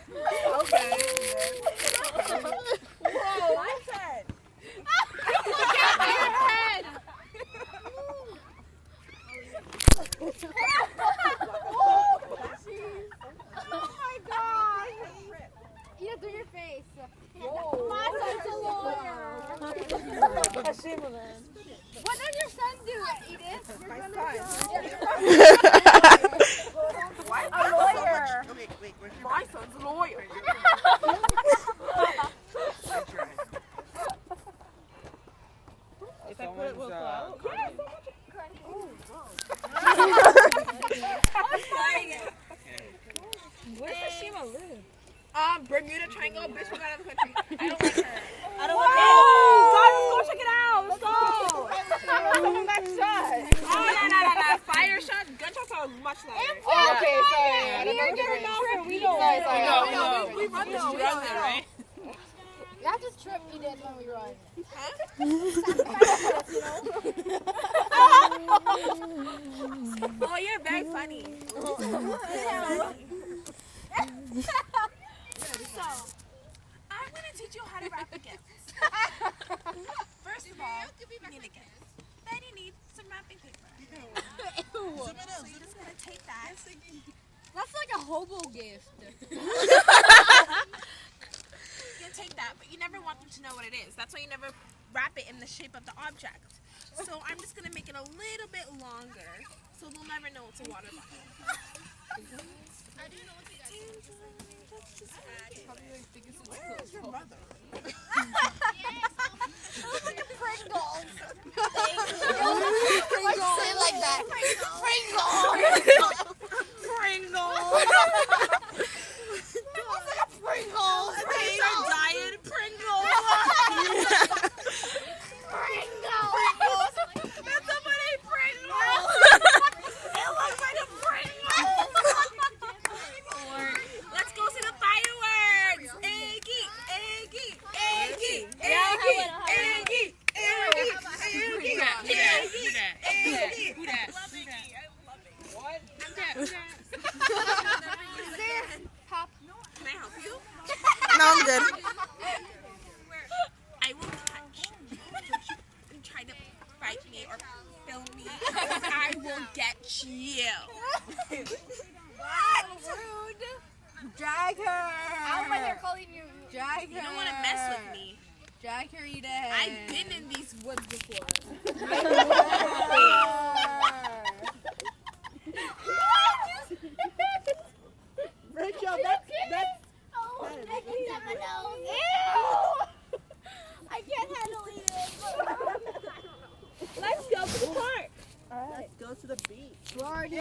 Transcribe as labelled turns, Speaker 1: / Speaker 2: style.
Speaker 1: Okay. Whoa, my turn.
Speaker 2: Oh my god! Eat it through your face. My son's a lawyer. What does your son do, Edith?
Speaker 1: My son.
Speaker 3: Why
Speaker 1: A lawyer.
Speaker 3: Okay, wait, where's your
Speaker 1: My son's a lawyer. If I put it, will it float? Where does Shima live? Bermuda Triangle, bitch from out of the country. I don't like her.
Speaker 4: I don't
Speaker 1: Guys, let's go check it out. Let's go. Someone got shot. Oh, no. Fire shots, gunshots are much louder.
Speaker 2: Okay, sorry.
Speaker 1: We run this there, right?
Speaker 2: You have to trip Edith when we run.
Speaker 1: Oh, you're very funny. So, I'm going to teach you how to wrap the gifts. First of all, you need a gift. Then you need some wrapping paper. So you're just going to take that.
Speaker 2: That's like a hobo gift.
Speaker 1: You take that, but you never want them to know what it is. That's why you never wrap it in the shape of the object. So I'm just going to make it a little bit longer, so they'll never know it's a water bottle. I do know what you guys let's just add. Where is your mother?
Speaker 2: It looks like a Pringles. Pringles. Say it like that. Pringles.
Speaker 1: Pringles.
Speaker 2: It looks like a Pringles.
Speaker 1: These are diet Pringles.
Speaker 2: Pringles.
Speaker 1: That's a funny Pringles. It looks like a Pringles. Let's go see the fireworks. Eggy, eggy, eggy, eggy, eggy, eggy, eggy. Who that? What?
Speaker 2: Pop.
Speaker 1: Can I help you?
Speaker 3: No, I'm good.
Speaker 1: I will touch and try to fight me or film me. I will get you. What?
Speaker 4: Rude. Drag her.
Speaker 2: I'm right here calling you.
Speaker 4: Drag her.
Speaker 1: You don't want to mess with me.
Speaker 4: Drag her, Edith.
Speaker 1: I've been in these woods before.
Speaker 4: Rachel, that's
Speaker 2: Oh, I can't handle it.
Speaker 1: Let's go to the park.
Speaker 4: Let's go to the beach.
Speaker 2: Florida.